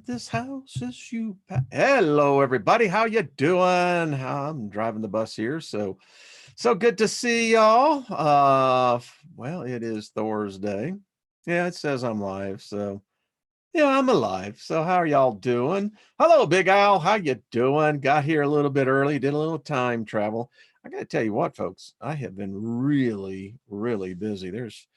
This house is you. Hello, everybody. How you doing? I'm driving the bus here, so good to see y'all. Well, it is Thursday. Yeah, it says I'm live, so yeah, I'm alive. So how are y'all doing? Hello, Big Al. How you doing? Got here a little bit early. Did a little time travel. I got to tell you what, folks. I have been really, really busy. There's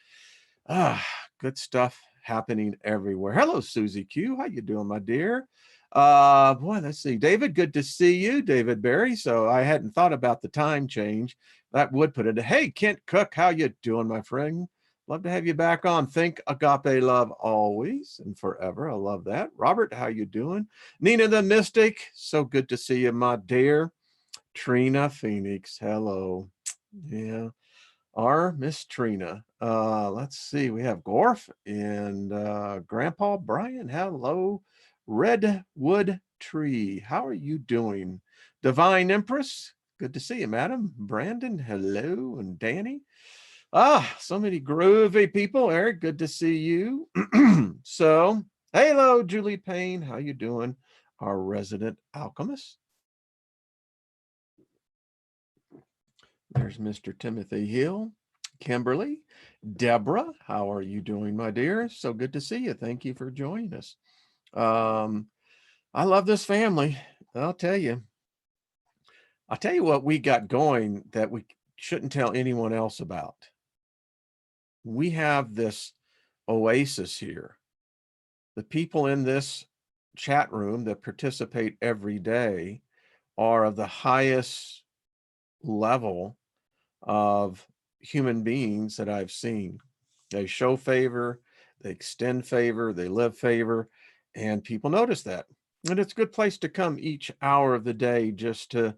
Ah, good stuff happening everywhere. Hello, Susie Q. How you doing, my dear? Boy, let's see. David, good to see you, David Barry. So I hadn't thought about the time change. That would put it. Hey, Kent Cook, how you doing, my friend? Love to have you back on. Think agape love always and forever. I love that. Robert, how you doing? Nina the Mystic, so good to see you, my dear. Trina Phoenix, hello. Yeah. Our Miss Trina. Let's see. We have Gorf and Grandpa Brian. Hello. Redwood Tree. How are you doing? Divine Empress. Good to see you, madam. Brandon. Hello. And Danny. So many groovy people. Eric, good to see you. So, hello, Julie Payne. How you doing? Our resident alchemist. There's Mr. Timothy Hill, Kimberly, Deborah. How are you doing, my dear? So good to see you. Thank you for joining us. I love this family. I'll tell you. I'll tell you what we got going that we shouldn't tell anyone else about. We have this oasis here. The people in this chat room that participate every day are of the highest level of human beings that I've seen. They show favor, they extend favor, they live favor, and people notice that. And it's a good place to come each hour of the day just to,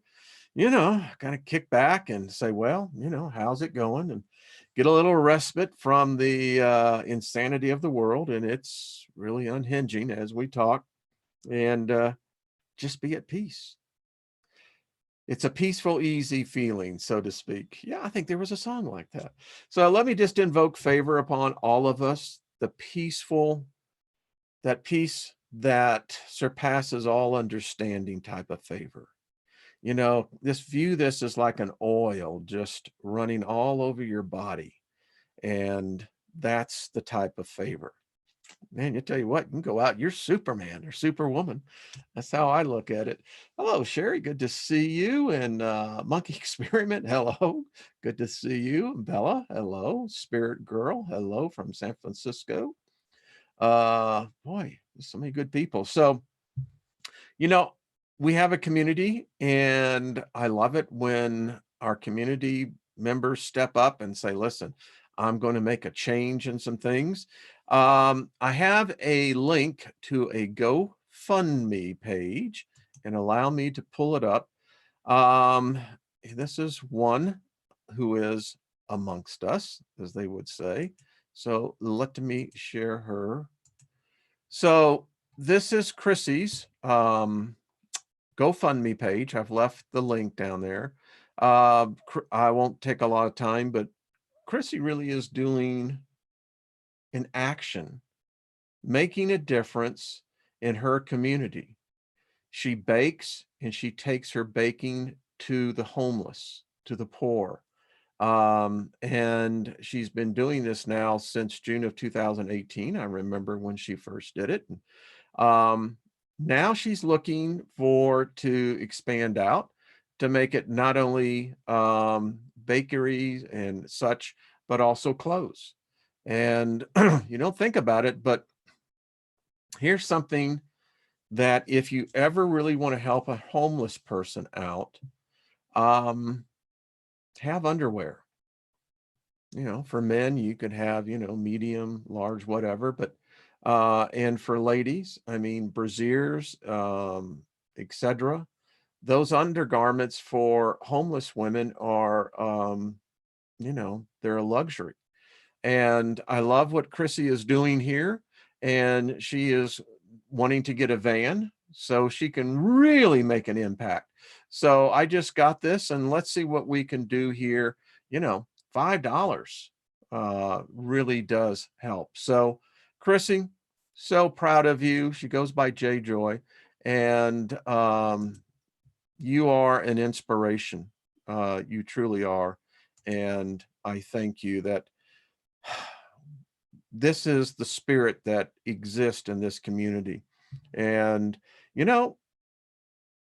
kind of kick back and say, well, how's it going? And get a little respite from the insanity of the world. And it's really unhinging as we talk, and just be at peace. It's a peaceful, easy feeling, so to speak. Yeah, I think there was a song like that. So let me just invoke favor upon all of us, that peace that surpasses all understanding type of favor. View this as like an oil just running all over your body. And that's the type of favor. Man, you tell you what, you can go out, you're Superman or Superwoman. That's how I look at it. Hello, Sherry, good to see you. And Monkey Experiment, hello, good to see you. Bella, hello. Spirit Girl, hello from San Francisco. Boy, so many good people. So, we have a community, and I love it when our community members step up and say, listen, I'm going to make a change in some things. I have a link to a GoFundMe page, and allow me to pull it up. This is one who is amongst us, as they would say. So let me share her. So this is Chrissy's GoFundMe page. I've left the link down there. I won't take a lot of time, but Chrissy really is doing an action, making a difference in her community. She bakes, and she takes her baking to the homeless, to the poor. And she's been doing this now since June of 2018. I remember when she first did it. Now she's looking to expand out, to make it not only bakeries and such, but also clothes. And you don't think about it, but here's something that if you ever really want to help a homeless person out, have underwear. For men, you could have, medium, large, whatever, but and for ladies, I mean, brasiers, etc. Those undergarments for homeless women are, they're a luxury. And I love what Chrissy is doing here. And she is wanting to get a van so she can really make an impact. So I just got this, and let's see what we can do here. $5 really does help. So Chrissy, So proud of you. She goes by J Joy, and you are an inspiration. You truly are. And I thank you that this is the spirit that exists in this community. And, you know,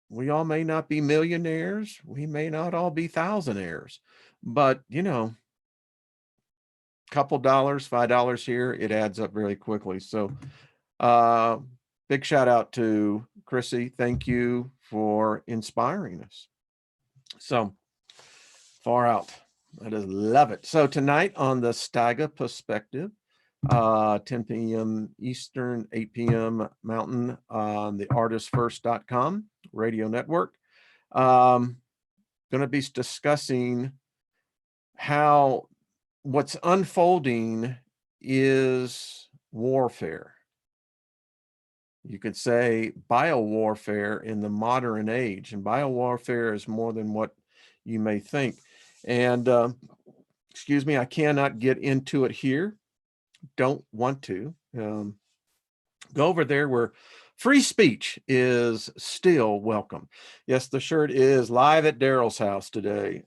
we all may not be millionaires. We may not all be thousandaires, but, you know, couple dollars, $5 here, it adds up very quickly. So, uh, big shout out to Chrissy. Thank you for inspiring us. So far out. I just love it. So tonight on the Steiger Perspective, 10 p.m. Eastern, 8 p.m. Mountain on the artistfirst.com radio network. Going to be discussing how what's unfolding is warfare. You could say biowarfare in the modern age, and biowarfare is more than what you may think. And excuse me, I cannot get into it here. Don't want to. Go over there where free speech is still welcome. Yes, the shirt is live at Daryl's house today.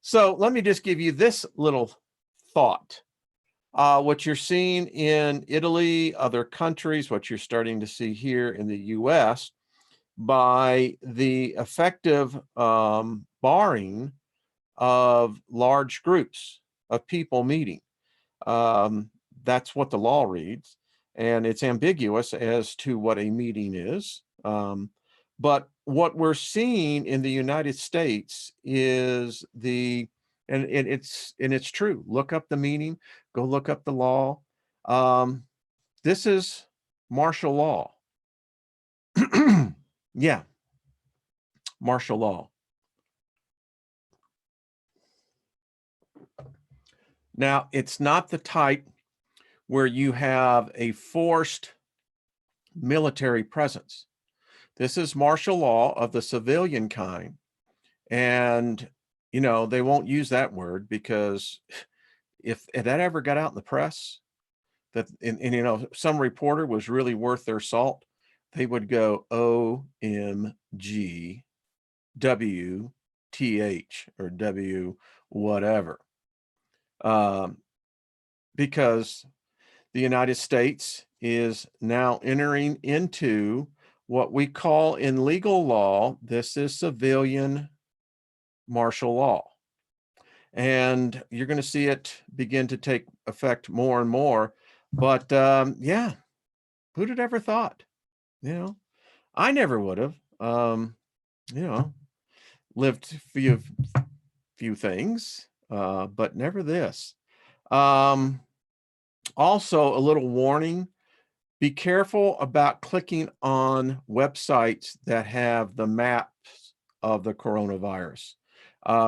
So let me just give you this little thought. What you're seeing in Italy, other countries, what you're starting to see here in the US, by the effective barring of large groups of people meeting. That's what the law reads, and it's ambiguous as to what a meeting is. But what we're seeing in the United States is and it's true. Look up the meaning, go look up the law. This is martial law. Yeah, martial law. Now, it's not the type where you have a forced military presence. This is martial law of the civilian kind. And, you know, they won't use that word because if that ever got out in the press, that, and you know, some reporter was really worth their salt, they would go OMG, WTH, or W whatever. Because the United States is now entering into what we call in legal law, this is civilian martial law. And you're going to see it begin to take effect more and more. But yeah, who'd have ever thought? You know, I never would have. You know, lived few things, but never this. Also, a little warning, be careful about clicking on websites that have the maps of the coronavirus.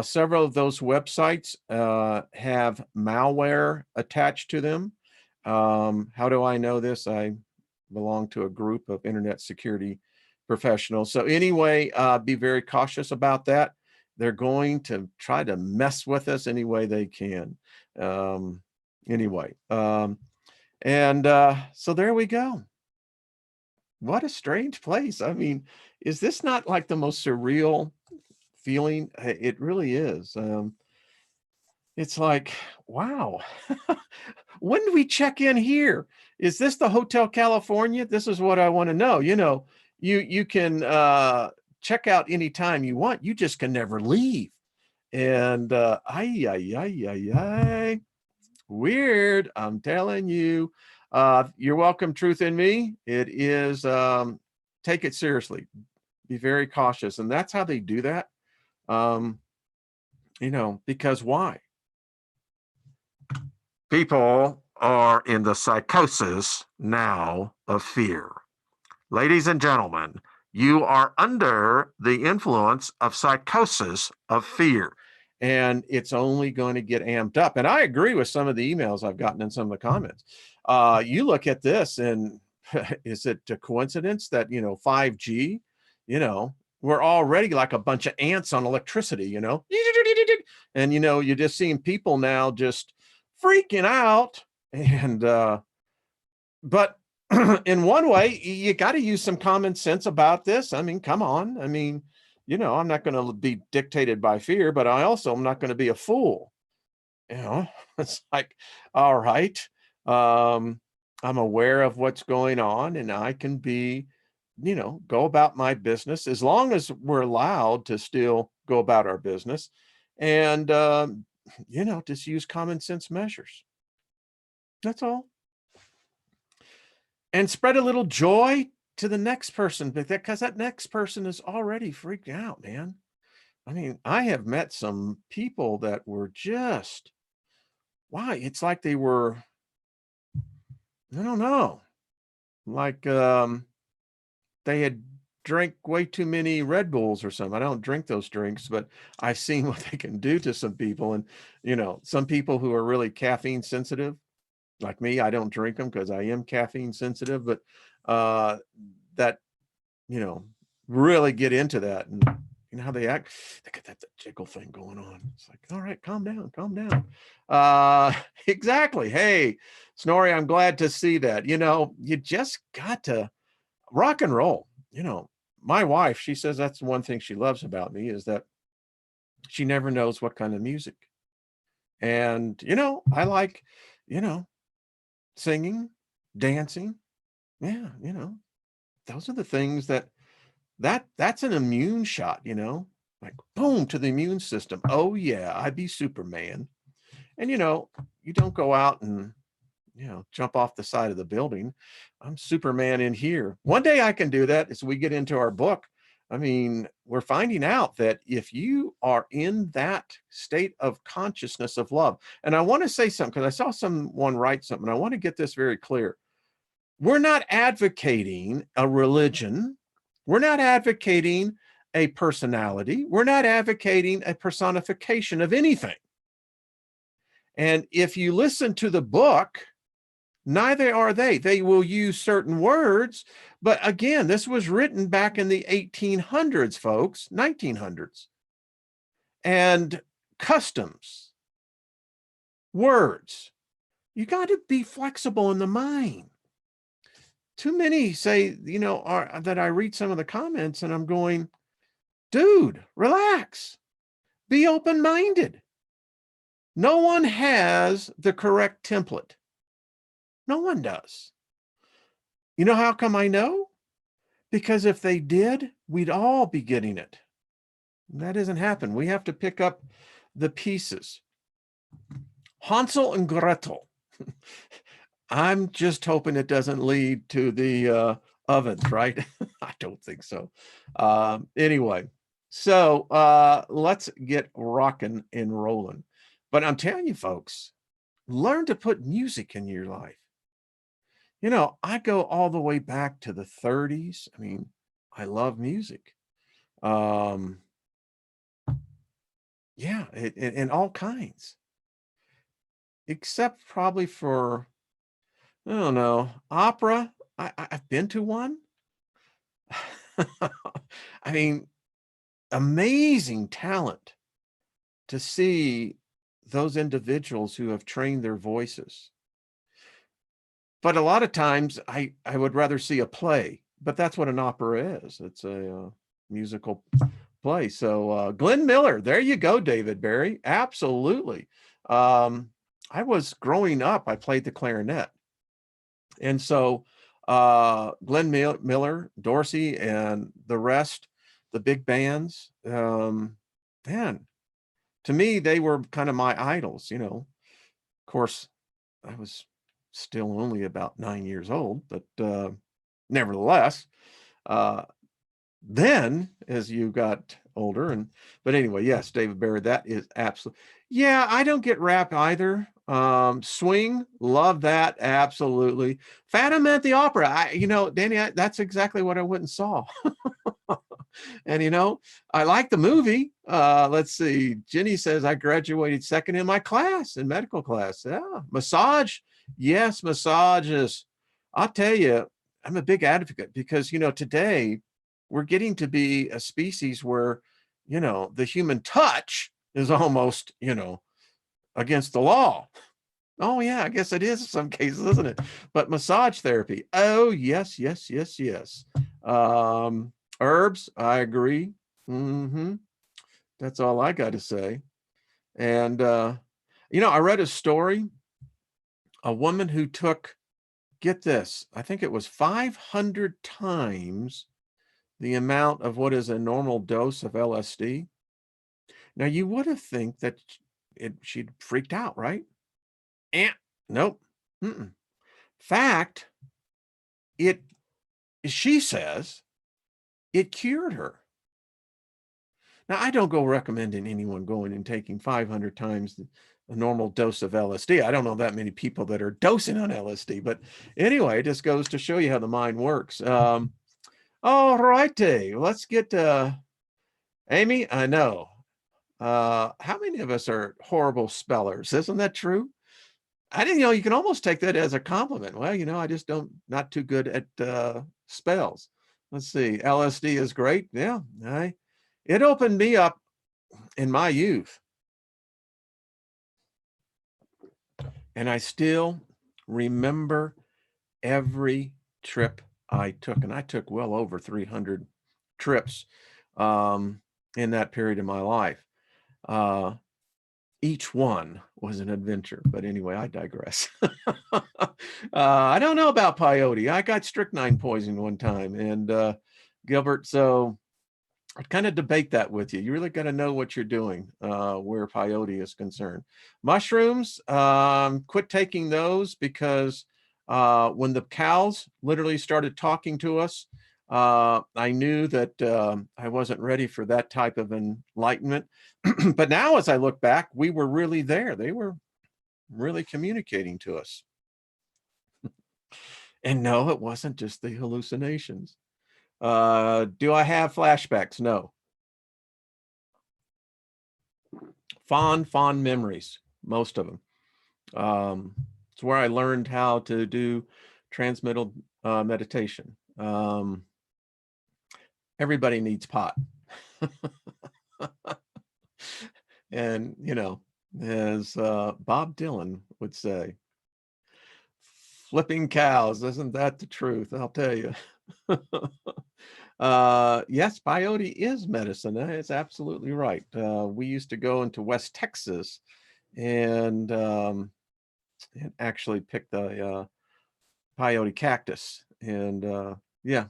Several of those websites have malware attached to them. How do I know this? I belong to a group of internet security professionals. So anyway, be very cautious about that. They're going to try to mess with us any way they can. Anyway, and so there we go. What a strange place. I mean, is this not like the most surreal feeling? It really is. It's like, wow, when do we check in here? Is this the Hotel California? This is what I want to know. You know, you can check out anytime you want. You just can never leave. And weird. I'm telling you. You're welcome, Truth in Me. It is, take it seriously. Be very cautious. And that's how they do that. You know, because why? People are in the psychosis now of fear. Ladies and gentlemen, you are under the influence of psychosis of fear. And it's only going to get amped up. And I agree with some of the emails I've gotten in some of the comments. You look at this and is it a coincidence that, you know, 5G, you know, we're already like a bunch of ants on electricity, you know, and, you know, you're just seeing people now just freaking out. And But in one way, you got to use some common sense about this. I mean, come on. I mean, I'm not going to be dictated by fear, but I also am not going to be a fool. It's like, all right, um, I'm aware of what's going on and I can go about my business as long as we're allowed to still go about our business and, just use common sense measures. That's all. And spread a little joy to the next person because that next person is already freaked out, man. I mean, I have met some people that were just, why? It's like they were, I don't know, like they had drank way too many Red Bulls or something. I don't drink those drinks, but I've seen what they can do to some people. And, some people who are really caffeine sensitive, like me, I don't drink them because I am caffeine sensitive, but that, you know, really get into that. And how they act, they got that jiggle thing going on. It's like, all right, calm down, calm down. Exactly. Hey, Snorri, I'm glad to see that. You just got to rock and roll. My wife, she says that's one thing she loves about me is that she never knows what kind of music. And, I like, you know, singing, dancing. Yeah, those are the things that's an immune shot, like boom to the immune system. Oh yeah, I'd be Superman. And you don't go out and jump off the side of the building. I'm Superman in here. One day I can do that as we get into our book. I mean, we're finding out that if you are in that state of consciousness of love, and I want to say something because I saw someone write something. I want to get this very clear. We're not advocating a religion. We're not advocating a personality. We're not advocating a personification of anything. And if you listen to the book, neither are they. They will use certain words. But again, this was written back in the 1800s, folks, 1900s. And customs, words, you got to be flexible in the mind. Too many say, that I read some of the comments and I'm going, dude, relax, be open-minded. No one has the correct template. No one does. You know how come I know? Because if they did, we'd all be getting it. And that doesn't happen. We have to pick up the pieces. Hansel and Gretel. I'm just hoping it doesn't lead to the ovens, right? I don't think so. Anyway, so let's get rocking and rolling. But I'm telling you, folks, learn to put music in your life. I go all the way back to the 30s. I mean, I love music. Yeah, in all kinds, except probably for, I don't know, opera. I've been to one. I mean, amazing talent to see those individuals who have trained their voices. But a lot of times I would rather see a play, but that's what an opera is. It's a musical play. So Glenn Miller, there you go, David Barry. Absolutely. I was growing up, I played the clarinet. And so Glenn Miller, Dorsey, and the rest, the big bands, man, to me, they were kind of my idols, Of course, I was still only about 9 years old, but nevertheless, then as you got older but anyway, yes, David Baird, that is absolutely. Yeah, I don't get rap either. Swing, love that, absolutely. Phantom at the Opera, Danny, that's exactly what I went and saw. And I like the movie. Let's see. Jenny says I graduated second in my class, in medical class. Yeah. Massage. Yes, massages. I'll tell you, I'm a big advocate because today we're getting to be a species where the human touch is almost against the law. Oh yeah, I guess it is in some cases, isn't it? But massage therapy. Oh yes, yes, yes, yes. Herbs, I agree. Mm-hmm. That's all I got to say. And I read a story, a woman who took, get this, I think it was 500 times the amount of what is a normal dose of LSD. Now you would have think that she'd freaked out, right? Eh, nope. Mm-mm. Fact, it she says it cured her. Now, I don't go recommending anyone going and taking 500 times a normal dose of LSD. I don't know that many people that are dosing on LSD, but anyway, it just goes to show you how the mind works. All righty, let's get Amy. I know. How many of us are horrible spellers? Isn't that true? I didn't know you can almost take that as a compliment. Well, I just don't, not too good at spells. Let's see. LSD is great. Yeah, it opened me up in my youth. And I still remember every trip I took. And I took well over 300 trips in that period of my life. Each one was an adventure. But anyway, I digress. I don't know about peyote. I got strychnine poisoning one time. And Gilbert, so I kind of debate that with you. You really got to know what you're doing where peyote is concerned. Mushrooms, quit taking those because when the cows literally started talking to us, I knew that I wasn't ready for that type of enlightenment. But now, as I look back, we were really there. They were really communicating to us. And no, it wasn't just the hallucinations. Do I have flashbacks? No. Fond memories, most of them. It's where I learned how to do transmittal meditation. Everybody needs pot. And, as Bob Dylan would say, flipping cows, isn't that the truth? I'll tell you. Yes, peyote is medicine. It's absolutely right. We used to go into West Texas and actually pick the peyote cactus. And yeah,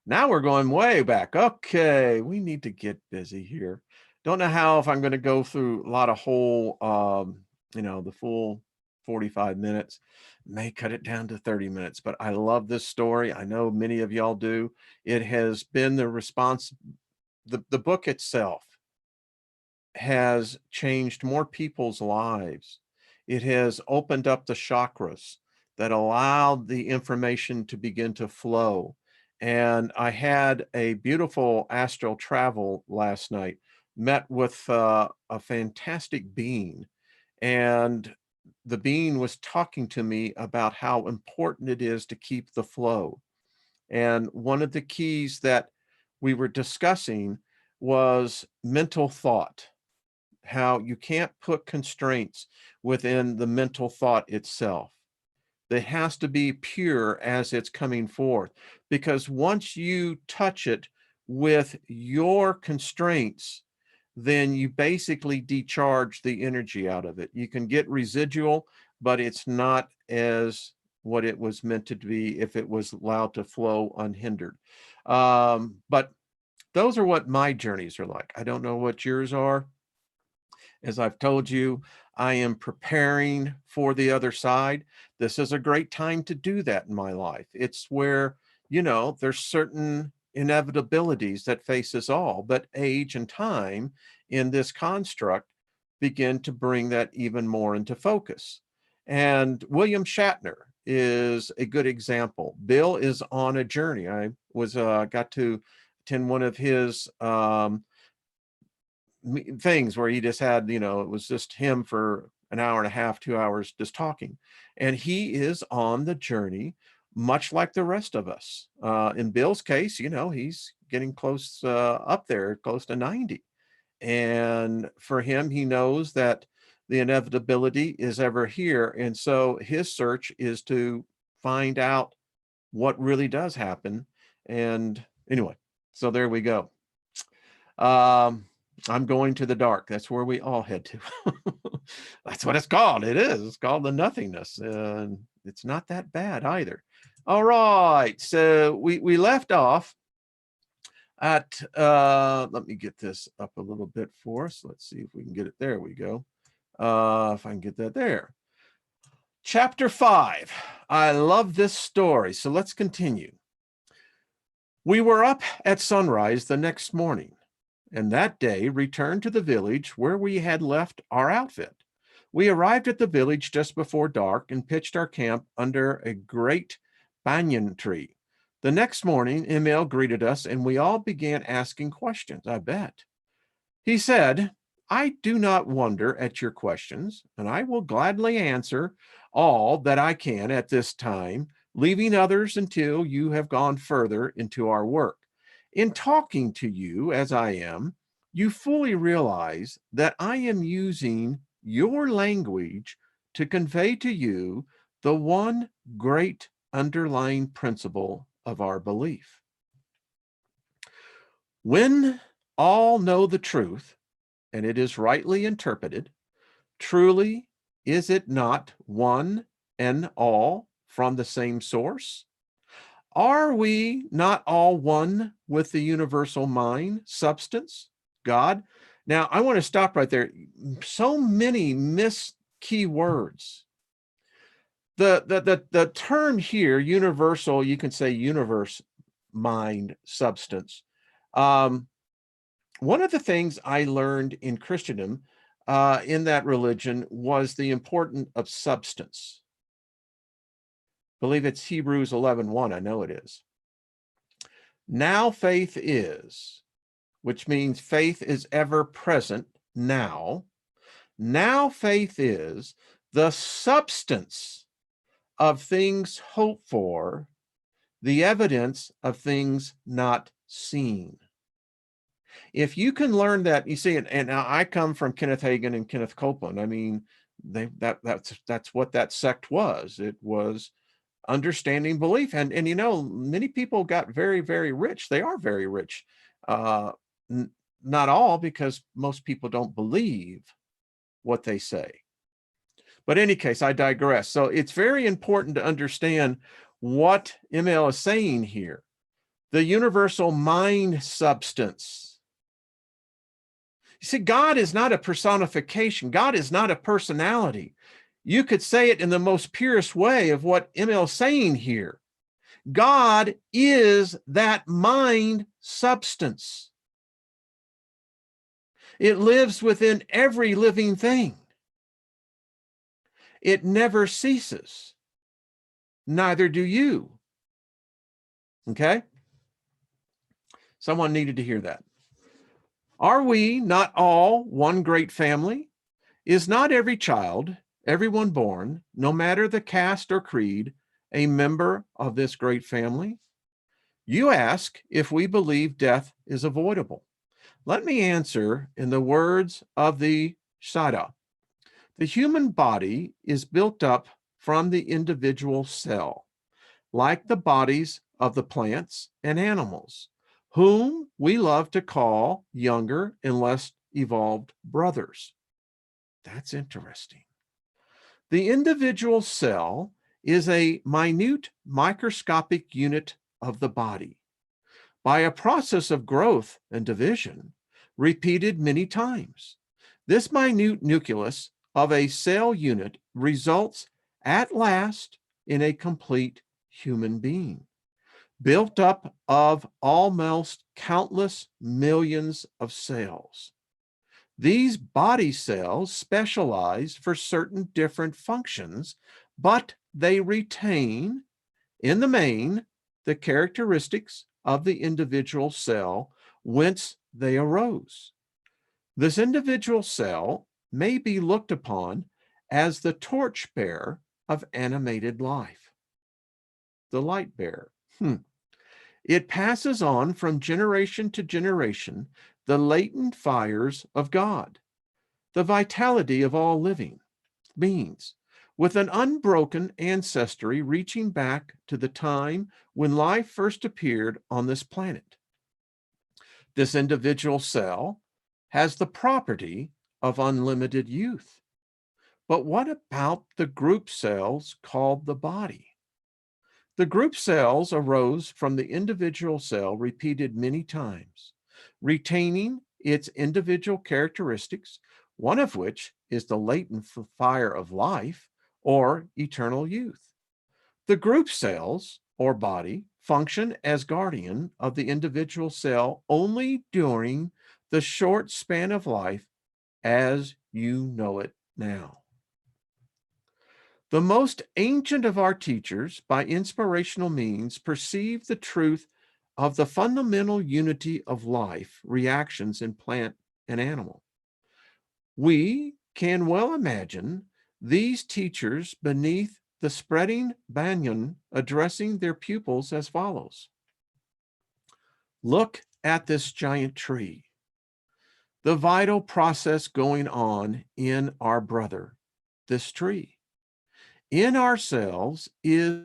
now we're going way back. Okay, we need to get busy here. Don't know how if I'm going to go through a lot of whole, the full 45 minutes. May cut it down to 30 minutes, but I love this story. I know many of y'all do. It has been the response. The book itself has changed more people's lives. It has opened up the chakras that allowed the information to begin to flow. And I had a beautiful astral travel last night, met with a fantastic being. And the being was talking to me about how important it is to keep the flow. And one of the keys that we were discussing was mental thought, how you can't put constraints within the mental thought itself. It has to be pure as it's coming forth, because once you touch it with your constraints, then you basically decharge the energy out of it. You can get residual, but it's not as what it was meant to be if it was allowed to flow unhindered. But those are what my journeys are like. I don't know what yours are. As I've told you, I am preparing for the other side. This is a great time to do that in my life. It's where, there's certain inevitabilities that face us all, but age and time in this construct begin to bring that even more into focus. And William Shatner is a good example. Bill is on a journey. I was got to attend one of his things where he just had, it was just him for an hour and a half, 2 hours just talking. And he is on the journey, much like the rest of us. In Bill's case, he's getting close up there, close to 90. And for him, he knows that the inevitability is ever here. And so his search is to find out what really does happen. And anyway, so there we go. I'm going to the dark. That's where we all head to. That's what it's called. It is. It's called the nothingness. It's not that bad either. All right. So we left off at, let me get this up a little bit for us. Let's see if we can get it. There we go. If I can get that there. Chapter 5. I love this story. So let's continue. We were up at sunrise the next morning, and that day returned to the village where we had left our outfit. We arrived at the village just before dark and pitched our camp under a great banyan tree. The next morning, Emil greeted us, and we all began asking questions, I bet. He said, I do not wonder at your questions, and I will gladly answer all that I can at this time, leaving others until you have gone further into our work. In talking to you as I am, you fully realize that I am using your language to convey to you the one great underlying principle of our belief. When all know the truth, and it is rightly interpreted, truly is it not one and all from the same source? Are we not all one with the universal mind, substance, God? Now, I want to stop right there. So many key words. The term here, universal, you can say universe, mind, substance. One of the things I learned in Christendom, in that religion, was the importance of substance. I believe it's Hebrews 11:1. I know it is. Now faith is, which means faith is ever present now. Now faith is the substance of things hoped for, the evidence of things not seen. If you can learn that, you see, and I come from Kenneth Hagin and Kenneth Copeland. I mean, that's what that sect was. It was understanding belief, and you know, many people got very, very rich. They are very rich. Not all, because most people don't believe what they say. But in any case, I digress. So it's very important to understand what Emil is saying here. The universal mind substance. You see, God is not a personification. God is not a personality. You could say it in the most purest way of what Emil's saying here. God is that mind substance. It lives within every living thing. It never ceases. Neither do you. Okay? Someone needed to hear that. Are we not all one great family? Is not every child, everyone born, no matter the caste or creed, a member of this great family? You ask if we believe death is avoidable. Let me answer in the words of the Shada. The human body is built up from the individual cell, like the bodies of the plants and animals, whom we love to call younger and less evolved brothers. That's interesting. The individual cell is a minute microscopic unit of the body. By a process of growth and division, repeated many times, this minute nucleus of a cell unit results at last in a complete human being, built up of almost countless millions of cells. These body cells specialize for certain different functions, but they retain, in the main, the characteristics of the individual cell whence they arose. This individual cell may be looked upon as the torchbearer of animated life, the light bearer. It passes on from generation to generation the latent fires of God. the vitality of all living beings, with an unbroken ancestry reaching back to the time when life first appeared on this planet. This individual cell has the property of unlimited youth. But what about the group cells called the body? The group cells arose from the individual cell repeated many times, retaining its individual characteristics, one of which is the latent fire of life or eternal youth. The group cells or body function as guardian of the individual cell only during the short span of life as you know it now. The most ancient of our teachers, by inspirational means, perceived the truth of the fundamental unity of life reactions in plant and animal. We can well imagine these teachers beneath the spreading banyan addressing their pupils as follows. Look at this giant tree. The vital process going on in our brother, this tree. In ourselves is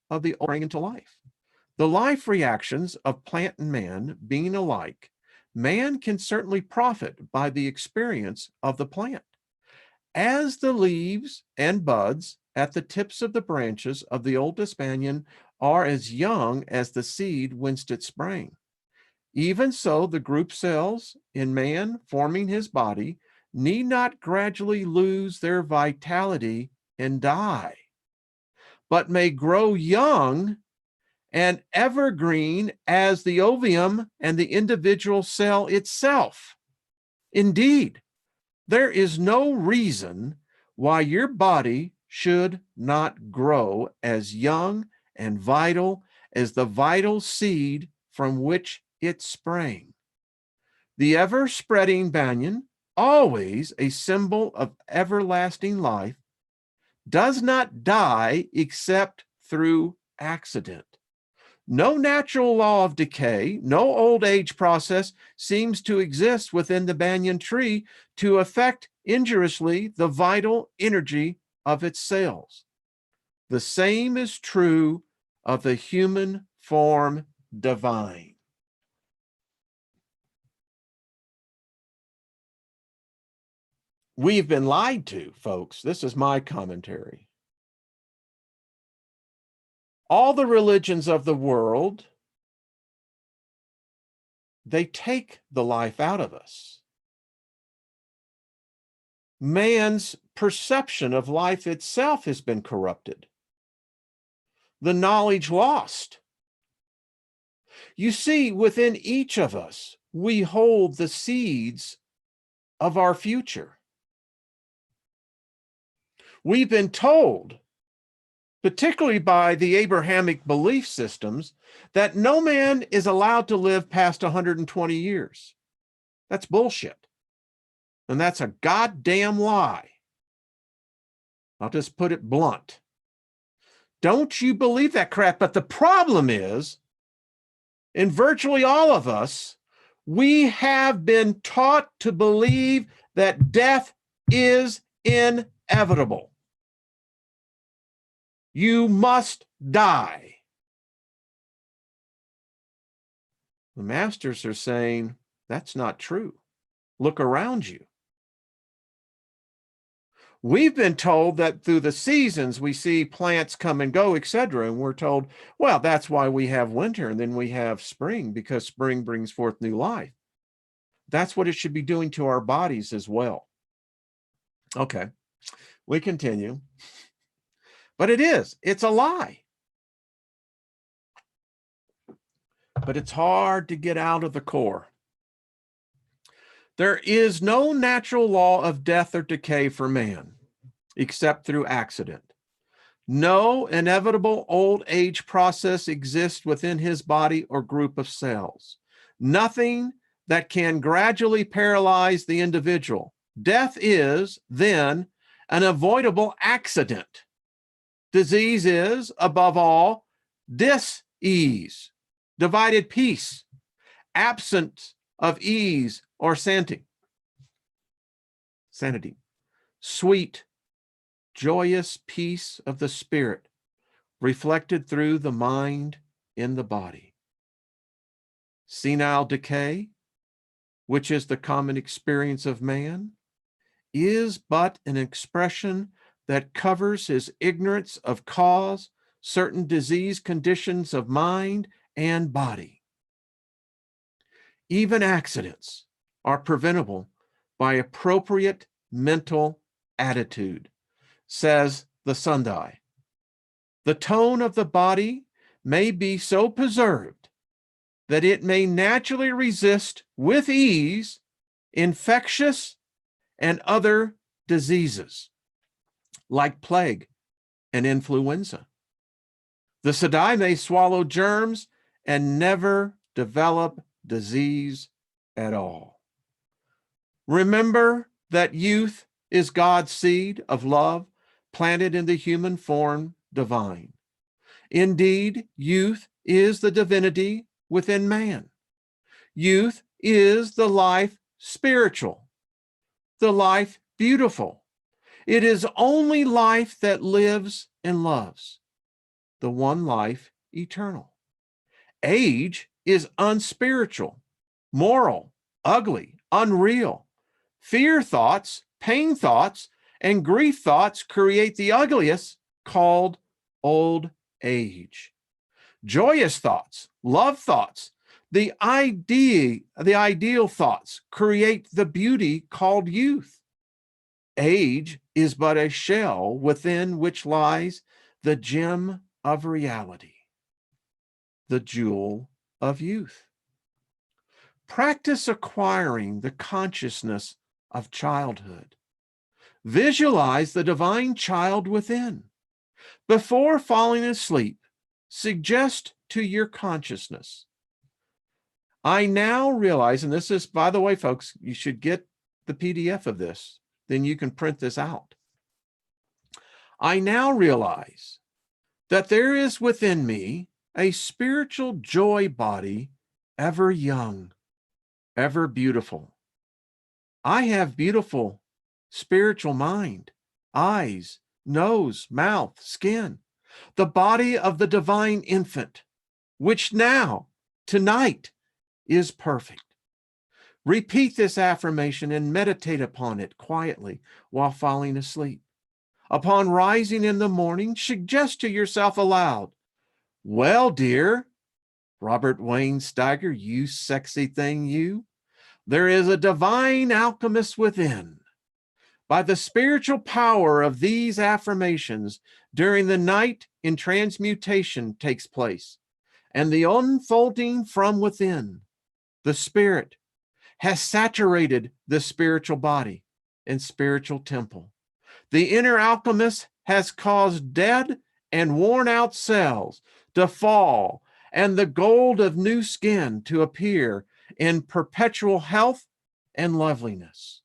of the spring into life. The life reactions of plant and man being alike, man can certainly profit by the experience of the plant. As the leaves and buds at the tips of the branches of the oldest banyan are as young as the seed whence it sprang, even so the group cells in man forming his body need not gradually lose their vitality and die, but may grow young and evergreen as the ovum and the individual cell itself. Indeed, there is no reason why your body should not grow as young and vital as the vital seed from which it sprang. The ever-spreading banyan, always a symbol of everlasting life, does not die except through accident. No natural law of decay, no old age process seems to exist within the banyan tree to affect injuriously the vital energy of its cells. The same is true of the human form divine. We've been lied to, folks. This is my commentary. All the religions of the world, they take the life out of us. Man's perception of life itself has been corrupted. The knowledge lost. You see, within each of us, we hold the seeds of our future. We've been told, particularly by the Abrahamic belief systems, that no man is allowed to live past 120 years. That's bullshit. And that's a goddamn lie. I'll just put it blunt. Don't you believe that crap? But the problem is, in virtually all of us, we have been taught to believe that death is inevitable. You must die. The masters are saying that's not true. Look around you. We've been told that through the seasons we see plants come and go, etc. And we're told, well, that's why we have winter and then we have spring, because spring brings forth new life. That's what it should be doing to our bodies as well. Okay, we continue. But it's a lie. But it's hard to get out of the core. There is no natural law of death or decay for man, except through accident. No inevitable old age process exists within his body or group of cells. Nothing that can gradually paralyze the individual. Death is, then, an avoidable accident. Disease is, above all, dis-ease, divided peace, absence of ease or sanity. Sweet, joyous peace of the spirit, reflected through the mind in the body. Senile decay, which is the common experience of man, is but an expression that covers his ignorance of cause, certain disease conditions of mind and body. Even accidents are preventable by appropriate mental attitude, says the Sundai. The tone of the body may be so preserved that it may naturally resist with ease infectious and other diseases like plague and influenza. The Sadai may swallow germs and never develop disease at all. Remember that youth is God's seed of love planted in the human form divine. Indeed, youth is the divinity within man. Youth is the life spiritual, the life beautiful. It is only life that lives and loves, the one life eternal. Age is unspiritual, moral, ugly, unreal. Fear thoughts, pain thoughts, and grief thoughts create the ugliest, called old age. Joyous thoughts, love thoughts, the ideal thoughts create the beauty called youth. Age is but a shell within which lies the gem of reality, the jewel of youth. Practice acquiring the consciousness of childhood. Visualize the divine child within. Before falling asleep, suggest to your consciousness, I now realize, and this is, by the way, folks, you should get the PDF of this, then you can print this out. I now realize that there is within me a spiritual joy body, ever young, ever beautiful. I have beautiful spiritual mind, eyes, nose, mouth, skin, the body of the divine infant, which now, tonight, is perfect. Repeat this affirmation and meditate upon it quietly while falling asleep. Upon rising in the morning, suggest to yourself aloud, well, dear Robert Wayne Steiger, you sexy thing, you, there is a divine alchemist within. By the spiritual power of these affirmations, during the night in transmutation takes place, and the unfolding from within, the spirit has saturated the spiritual body and spiritual temple. The inner alchemist has caused dead and worn out cells to fall and the gold of new skin to appear in perpetual health and loveliness.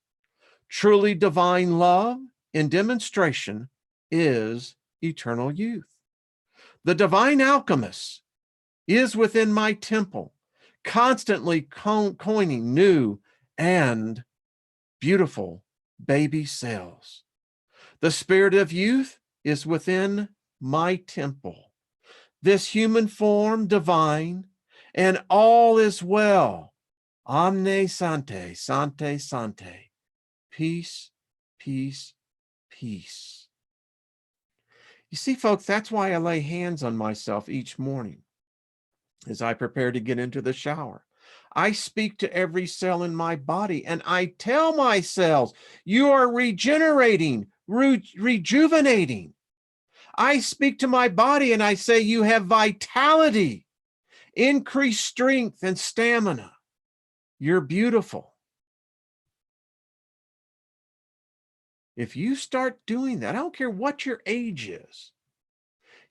Truly divine love in demonstration is eternal youth. The divine alchemist is within my temple, constantly coining new and beautiful baby cells. The spirit of youth is within my temple, this human form divine, and all is well. Omne Sante, Sante, Sante. Peace, peace, peace. You see, folks, that's why I lay hands on myself each morning as I prepare to get into the shower. I speak to every cell in my body and I tell my cells, you are regenerating, rejuvenating. I speak to my body and I say, you have vitality, increased strength and stamina. You're beautiful. If you start doing that, I don't care what your age is,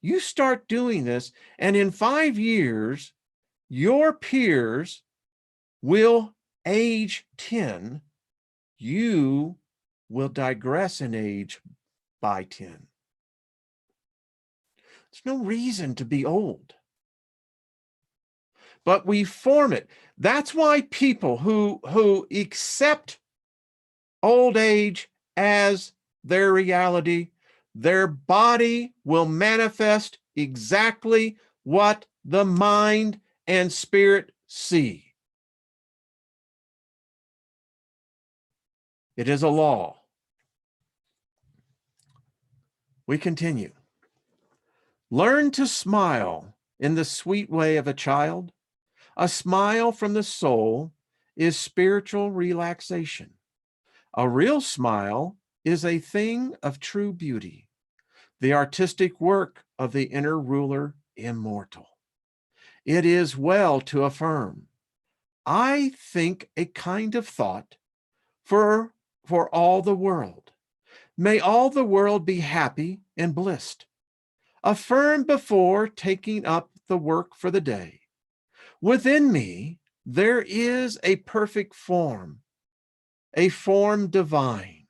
you start doing this, and in 5 years, your peers will age 10. You will digress in age by 10. There's no reason to be old. But we form it. That's why people who accept old age as their reality, their body will manifest exactly what the mind and spirit see. It is a law. We continue. Learn to smile in the sweet way of a child. A smile from the soul is spiritual relaxation. A real smile is a thing of true beauty, the artistic work of the inner ruler immortal. It is well to affirm, I think a kind of thought for all the world. May all the world be happy and blissed. Affirm before taking up the work for the day. Within me, there is a perfect form, a form divine.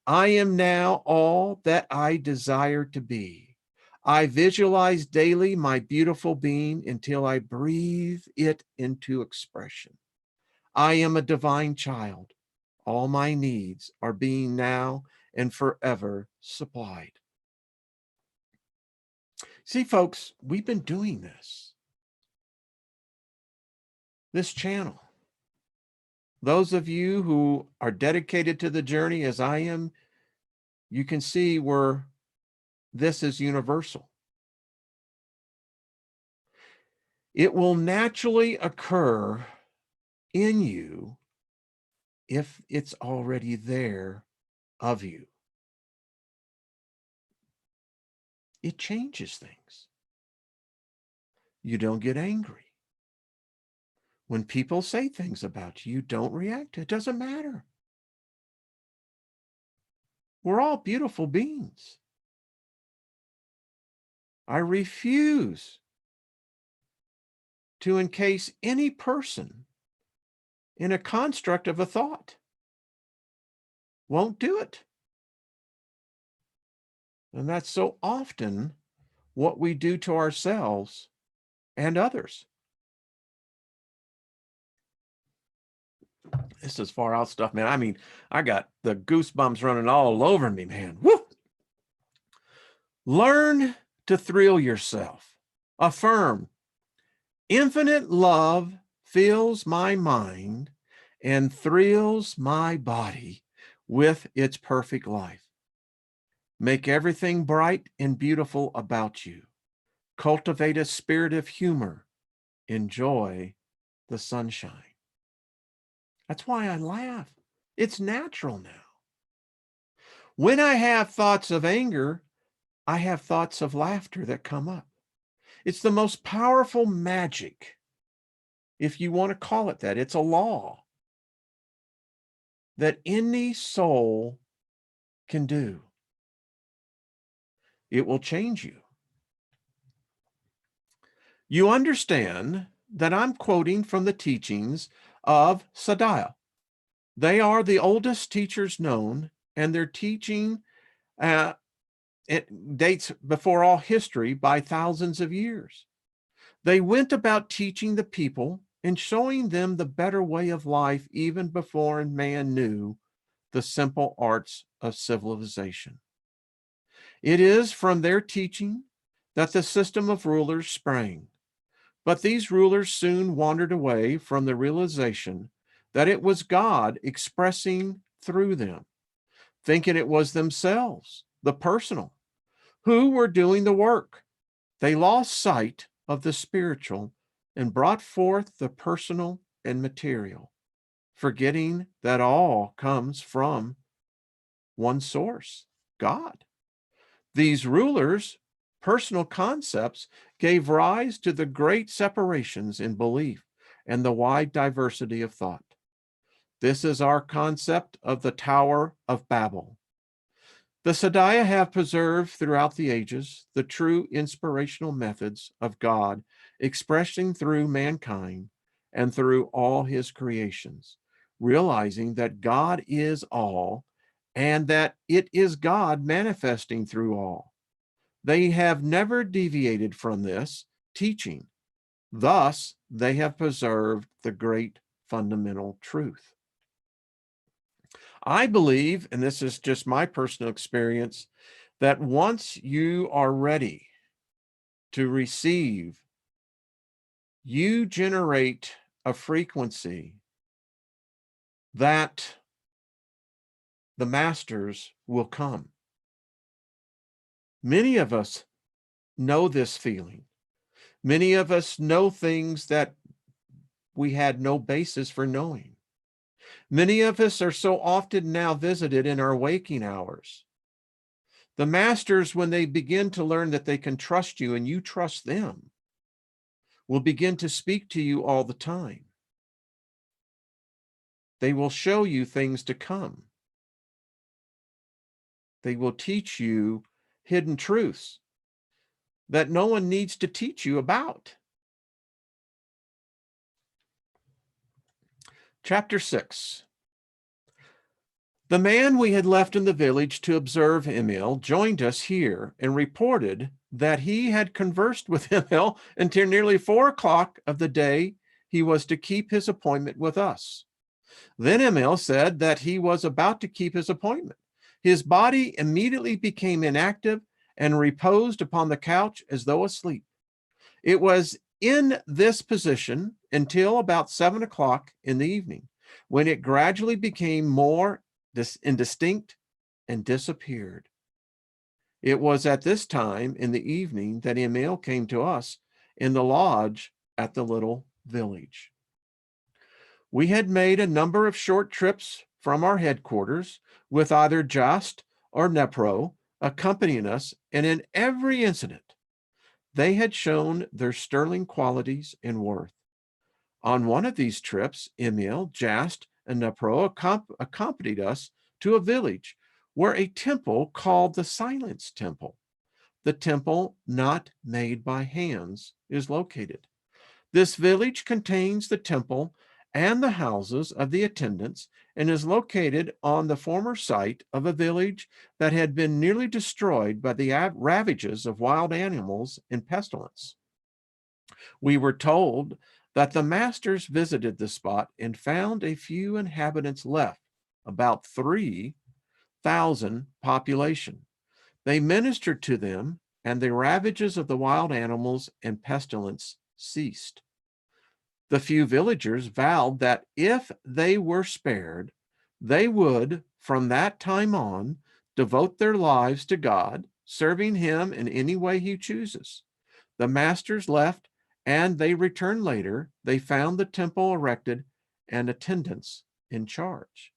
I am now all that I desire to be. I visualize daily my beautiful being until I breathe it into expression. I am a divine child. All my needs are being now and forever supplied. See, folks, we've been doing this channel. Those of you who are dedicated to the journey as I am, you can see where this is universal. It will naturally occur in you if it's already there of you. It changes things. You don't get angry. When people say things about you, you don't react. It doesn't matter. We're all beautiful beings. I refuse to encase any person in a construct of a thought. Won't do it. And that's so often what we do to ourselves and others. This is far out stuff, man. I mean, I got the goosebumps running all over me, man. Woo! Learn to thrill yourself. Affirm, infinite love fills my mind and thrills my body with its perfect life. Make everything bright and beautiful about you. Cultivate a spirit of humor. Enjoy the sunshine. That's why I laugh. It's natural now. When I have thoughts of anger, I have thoughts of laughter that come up. It's the most powerful magic, if you want to call it that. It's a law that any soul can do. It will change you. You understand that I'm quoting from the teachings of Steiger. They are the oldest teachers known, and their teaching it dates before all history by thousands of years. They went about teaching the people and showing them the better way of life even before man knew the simple arts of civilization. It is from their teaching that the system of rulers sprang. But these rulers soon wandered away from the realization that it was God expressing through them, thinking it was themselves, the personal, who were doing the work. They lost sight of the spiritual and brought forth the personal and material, forgetting that all comes from one source, God. These rulers' personal concepts gave rise to the great separations in belief and the wide diversity of thought. This is our concept of the Tower of Babel. The Steiger have preserved throughout the ages the true inspirational methods of God expressing through mankind and through all his creations, realizing that God is all and that it is God manifesting through all. They have never deviated from this teaching. Thus, they have preserved the great fundamental truth. I believe, and this is just my personal experience, that once you are ready to receive, you generate a frequency that the masters will come. Many of us know this feeling. Many of us know things that we had no basis for knowing. Many of us are so often now visited in our waking hours. The masters, when they begin to learn that they can trust you and you trust them, will begin to speak to you all the time. They will show you things to come. They will teach you hidden truths that no one needs to teach you about. Chapter 6. The man we had left in the village to observe Emil joined us here and reported that he had conversed with Emil until nearly 4 o'clock of the day he was to keep his appointment with us. Then Emil said that he was about to keep his appointment. His body immediately became inactive and reposed upon the couch as though asleep. It was in this position until about 7 o'clock in the evening, when it gradually became more indistinct and disappeared. It was at this time in the evening that Emil came to us in the lodge at the little village. We had made a number of short trips from our headquarters with either Just or Nepro accompanying us, and in every incident, they had shown their sterling qualities and worth. On one of these trips, Emil, Just, and Nepro accompanied us to a village where a temple called the Silence Temple, the temple not made by hands, is located. This village contains the temple and the houses of the attendants and is located on the former site of a village that had been nearly destroyed by the ravages of wild animals and pestilence. We were told that the masters visited the spot and found a few inhabitants left, about 3,000 population. They ministered to them, and the ravages of the wild animals and pestilence ceased. The few villagers vowed that if they were spared, they would, from that time on, devote their lives to God, serving him in any way he chooses. The masters left, and they returned later. They found the temple erected and attendants in charge.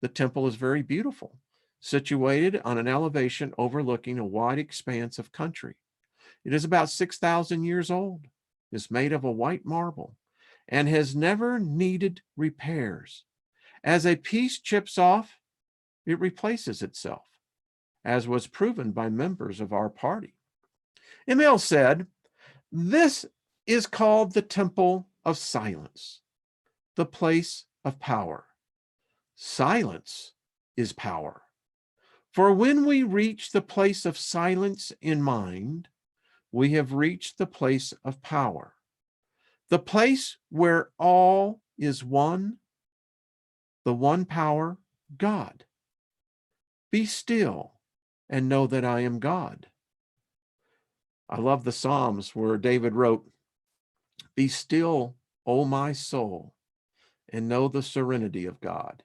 The temple is very beautiful, situated on an elevation overlooking a wide expanse of country. It is about 6,000 years old, is made of a white marble, and has never needed repairs. As a piece chips off, it replaces itself, as was proven by members of our party. Emil said, "This is called the Temple of Silence, the place of power. Silence is power. For when we reach the place of silence in mind, we have reached the place of power, the place where all is one, the one power, God. Be still and know that I am God." I love the Psalms where David wrote, "Be still, O my soul, and know the serenity of God."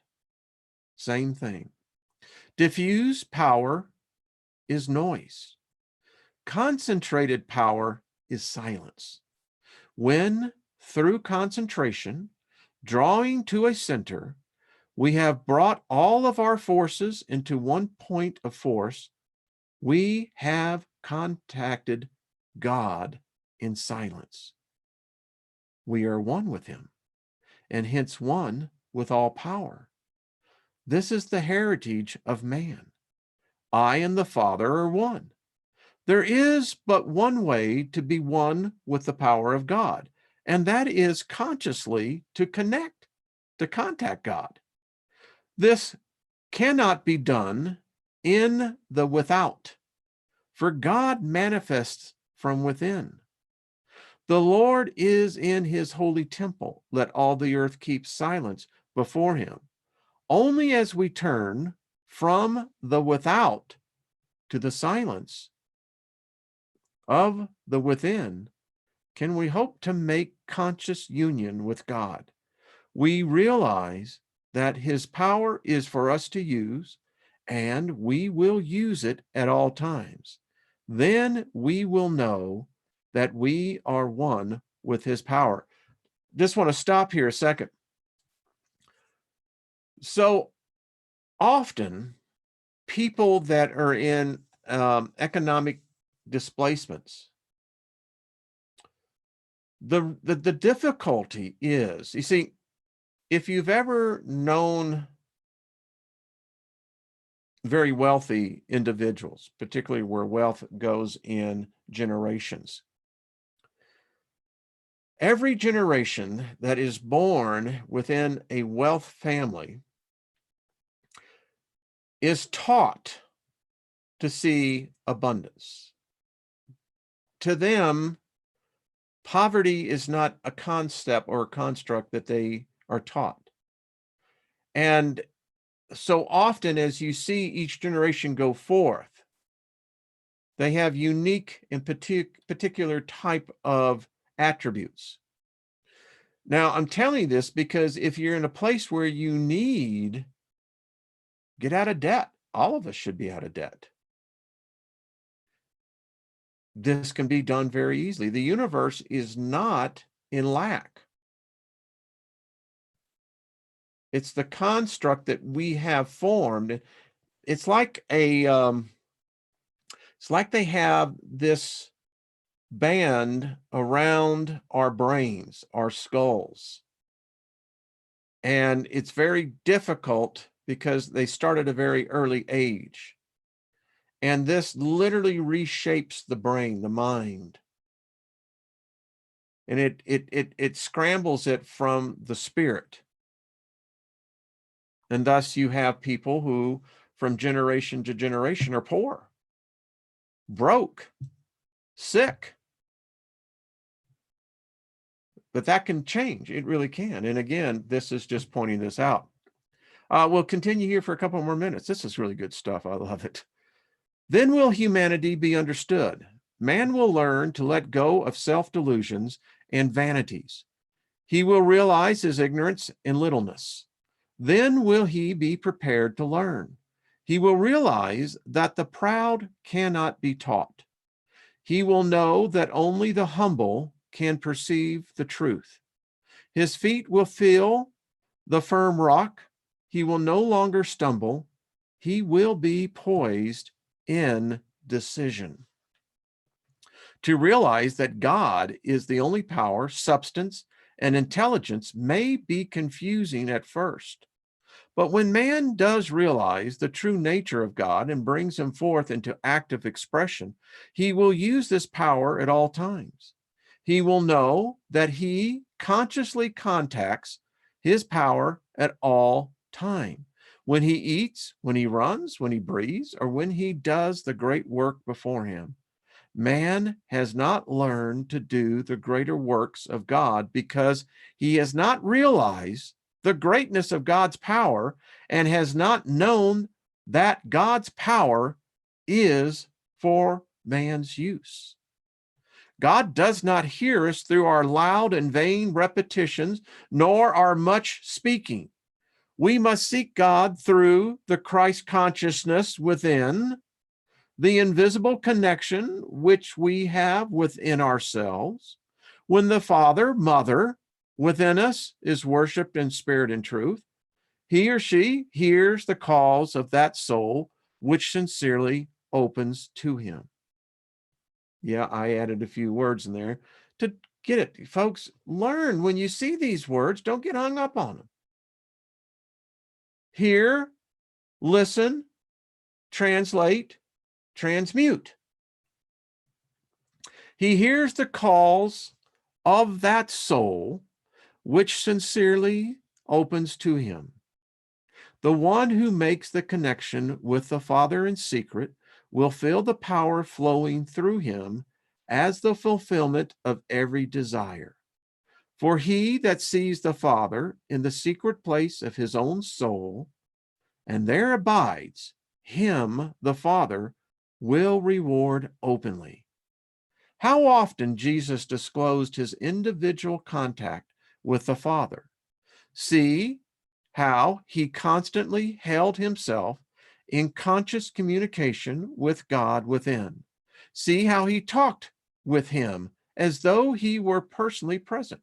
Same thing. Diffuse power is noise. Concentrated power is silence. When, through concentration, drawing to a center, we have brought all of our forces into one point of force, we have contacted God in silence. We are one with him, and hence one with all power. This is the heritage of man. I and the Father are one. There is but one way to be one with the power of God, and that is consciously to contact God. This cannot be done in the without, for God manifests from within. The Lord is in his holy temple. Let all the earth keep silence before him. Only as we turn from the without to the silence of the within can we hope to make conscious union with God. We realize that his power is for us to use, and we will use it at all times. Then we will know that we are one with his power. Just want to stop here a second. So often, people that are in economic displacements, the difficulty is, you see, if you've ever known very wealthy individuals, particularly where wealth goes in generations, every generation that is born within a wealth family is taught to see abundance. To them, poverty is not a concept or a construct that they are taught. And so often as you see each generation go forth, they have unique and particular type of attributes. Now, I'm telling you this because if you're in a place where you need, get out of debt. All of us should be out of debt. This can be done very easily. The universe is not in lack. It's the construct that we have formed. It's like they have this band around our brains, our skulls. And it's very difficult because they start at a very early age. And this literally reshapes the brain, the mind. And it scrambles it from the spirit. And thus you have people who from generation to generation are poor, broke, sick. But that can change. It really can. And again, this is just pointing this out. We'll continue here for a couple more minutes. This is really good stuff. I love it. Then will humanity be understood. Man will learn to let go of self-delusions and vanities. He will realize his ignorance and littleness. Then will he be prepared to learn. He will realize that the proud cannot be taught. He will know that only the humble can perceive the truth. His feet will feel the firm rock. He will no longer stumble. He will be poised in decision. To realize that God is the only power, substance, and intelligence may be confusing at first. But when man does realize the true nature of God and brings him forth into active expression, he will use this power at all times. He will know that he consciously contacts his power at all time. When he eats, when he runs, when he breathes, or when he does the great work before him. Man has not learned to do the greater works of God because he has not realized the greatness of God's power and has not known that God's power is for man's use. God does not hear us through our loud and vain repetitions, nor our much speaking. We must seek God through the Christ consciousness within, the invisible connection which we have within ourselves. When the Father, Mother within us is worshiped in spirit and truth, he or she hears the calls of that soul which sincerely opens to him. Yeah, I added a few words in there to get it. Folks, learn when you see these words, don't get hung up on them. Hear, listen, translate, transmute. He hears the calls of that soul which sincerely opens to him. The one who makes the connection with the Father in secret will feel the power flowing through him as the fulfillment of every desire. For he that sees the Father in the secret place of his own soul, and there abides, him, the Father, will reward openly. How often Jesus disclosed his individual contact with the Father. See how he constantly held himself in conscious communication with God within. See how he talked with him as though he were personally present.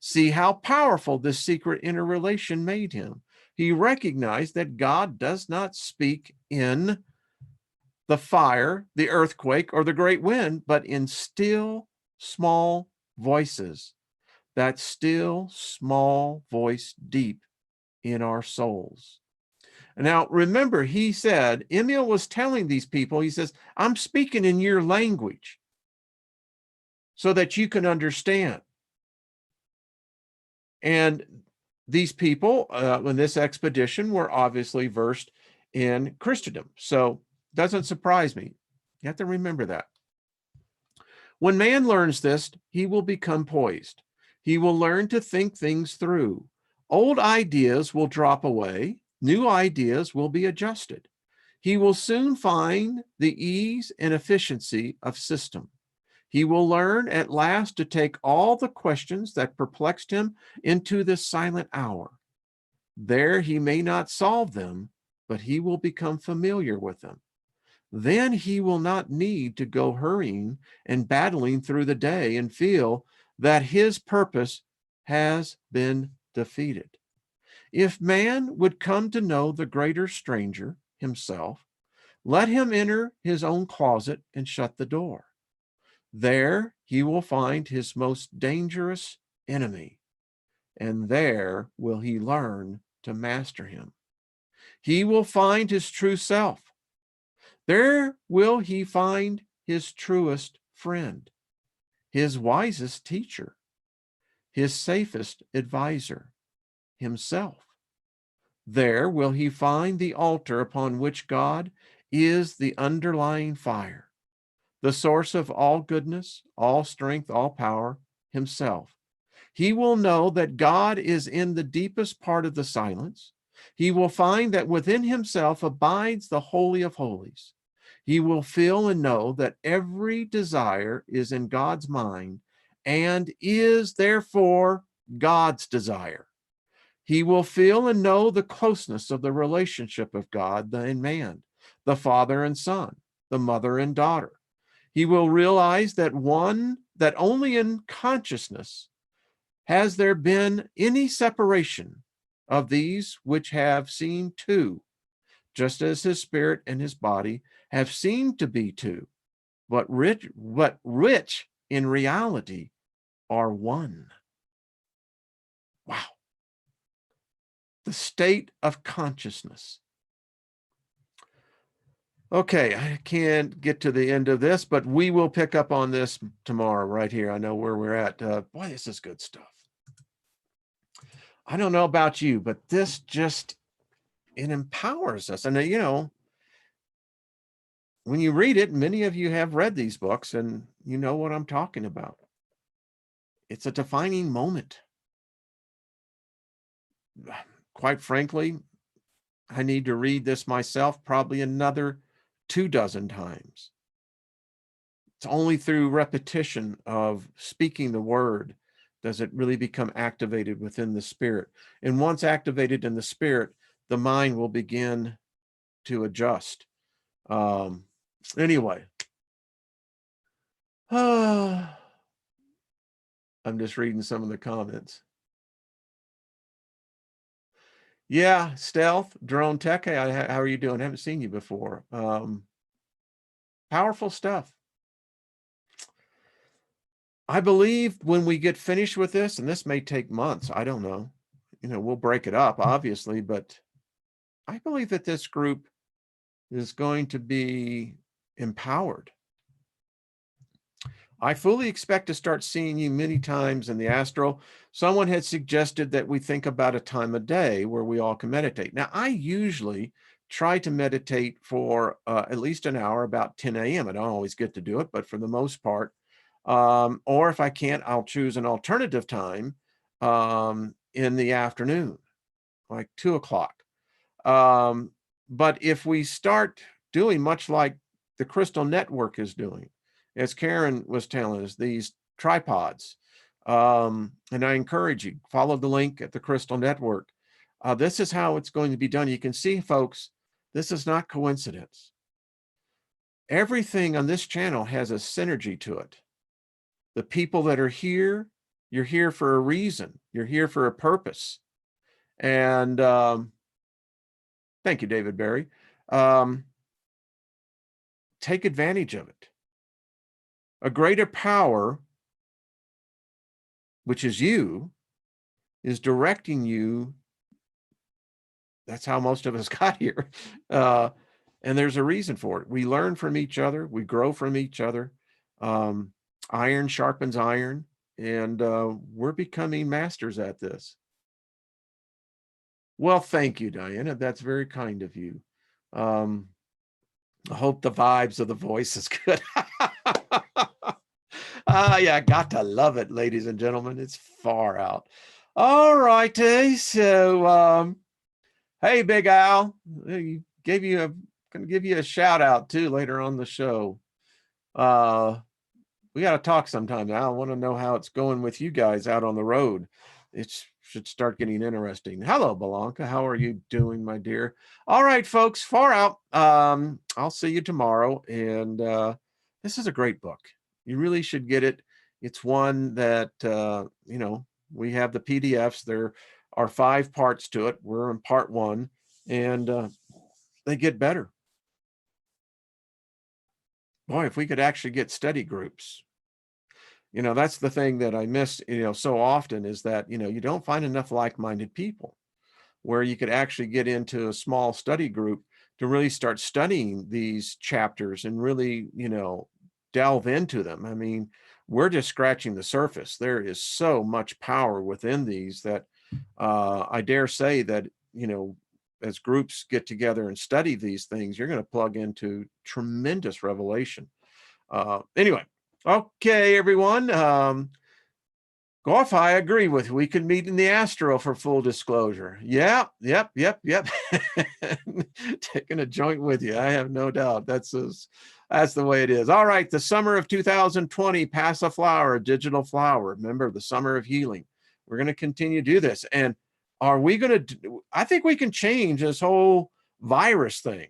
See how powerful this secret interrelation made him. He recognized that God does not speak in the fire, the earthquake, or the great wind, but in still, small voices. That still, small voice deep in our souls. Now, remember, he said, Emil was telling these people, he says, I'm speaking in your language so that you can understand. And these people in this expedition were obviously versed in Christendom. So it doesn't surprise me. You have to remember that. When man learns this, he will become poised. He will learn to think things through. Old ideas will drop away. New ideas will be adjusted. He will soon find the ease and efficiency of system. He will learn at last to take all the questions that perplexed him into the silent hour. There he may not solve them, but he will become familiar with them. Then he will not need to go hurrying and battling through the day and feel that his purpose has been defeated. If man would come to know the greater stranger, himself, let him enter his own closet and shut the door. There he will find his most dangerous enemy, and there will he learn to master him. He will find his true self. There will he find his truest friend, his wisest teacher, his safest advisor, himself. There will he find the altar upon which God is the underlying fire, the source of all goodness, all strength, all power, himself. He will know that God is in the deepest part of the silence. He will find that within himself abides the Holy of Holies. He will feel and know that every desire is in God's mind and is therefore God's desire. He will feel and know the closeness of the relationship of God and man, the father and son, the mother and daughter. He will realize that only in consciousness has there been any separation of these which have seemed two, just as his spirit and his body have seemed to be two, but rich in reality are one. Wow. The state of consciousness. Okay, I can't get to the end of this, but we will pick up on this tomorrow right here. I know where we're at. Boy, this is good stuff. I don't know about you, but this just, it empowers us. And, when you read it, many of you have read these books and you know what I'm talking about. It's a defining moment. Quite frankly, I need to read this myself probably another 24 times. It's only through repetition of speaking the word does it really become activated within the spirit. And once activated in the spirit, the mind will begin to adjust. Anyway, I'm just reading some of the comments. Yeah, Stealth, Drone Tech, hey, how are you doing? I haven't seen you before. Powerful stuff. I believe when we get finished with this, and this may take months, I don't know, we'll break it up, obviously, but I believe that this group is going to be empowered. I fully expect to start seeing you many times in the astral. Someone had suggested that we think about a time a day where we all can meditate. Now, I usually try to meditate for at least an hour about 10 a.m. I don't always get to do it, but for the most part, or if I can't, I'll choose an alternative time in the afternoon, like 2 o'clock. But if we start doing much like the Crystal Network is doing, as Karen was telling us, these tripods, and I encourage you, follow the link at the Crystal Network. This is how it's going to be done. You can see, folks, this is not coincidence. Everything on this channel has a synergy to it. The people that are here, you're here for a reason. You're here for a purpose. And thank you, David Barry. Take advantage of it. A greater power, which is you, is directing you. That's how most of us got here. And there's a reason for it. We learn from each other. We grow from each other. Iron sharpens iron. And we're becoming masters at this. Well, thank you, Diana. That's very kind of you. I hope the vibes of the voice is good. Yeah, got to love it, ladies and gentlemen. It's far out. All righty. So, hey, Big Al, gonna give you a shout out too later on the show. We got to talk sometime. I want to know how it's going with you guys out on the road. It should start getting interesting. Hello, Belanca. How are you doing, my dear? All right, folks, far out. I'll see you tomorrow. And this is a great book. You really should get it. It's one that, you know, we have the PDFs. There are 5 parts to it. We're in part 1, and they get better. Boy, if we could actually get study groups. You know, that's the thing that I miss, you know, so often is that, you know, you don't find enough like-minded people where you could actually get into a small study group to really start studying these chapters and really, you know, delve into them. I mean, we're just scratching the surface. There is so much power within these that I dare say that, you know, as groups get together and study these things, you're going to plug into tremendous revelation. Anyway. Okay, everyone. Golf, I agree with you. We could meet in the Astro for full disclosure. Yep. Taking a joint with you. I have no doubt. That's the way it is. All right. The summer of 2020, Pass a Flower, Digital Flower. Remember, the summer of healing. We're going to continue to do this. And are we going to, I think we can change this whole virus thing.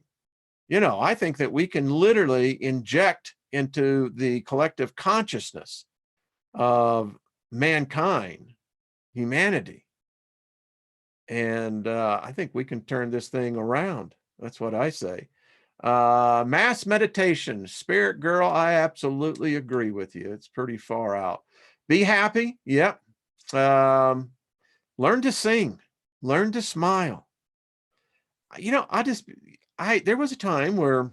You know, I think that we can literally inject into the collective consciousness of mankind, humanity. And I think we can turn this thing around. That's what I say. Mass meditation, Spirit Girl, I absolutely agree with you. It's pretty far out. Be happy. Yep. Learn to sing. Learn to smile. You know, there was a time where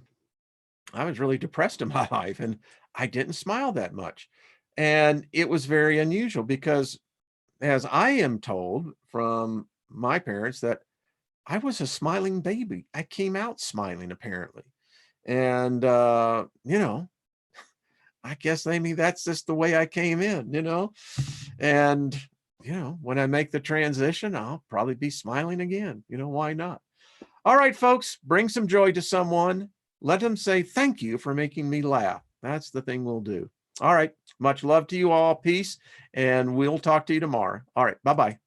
I was really depressed in my life and I didn't smile that much. And it was very unusual because, as I am told from my parents, that I was a smiling baby. I came out smiling, apparently. And, you know, I guess maybe that's just the way I came in, you know. And, you know, when I make the transition, I'll probably be smiling again. You know, why not? All right, folks, bring some joy to someone. Let them say, thank you for making me laugh. That's the thing we'll do. All right. Much love to you all. Peace. And we'll talk to you tomorrow. All right. Bye-bye.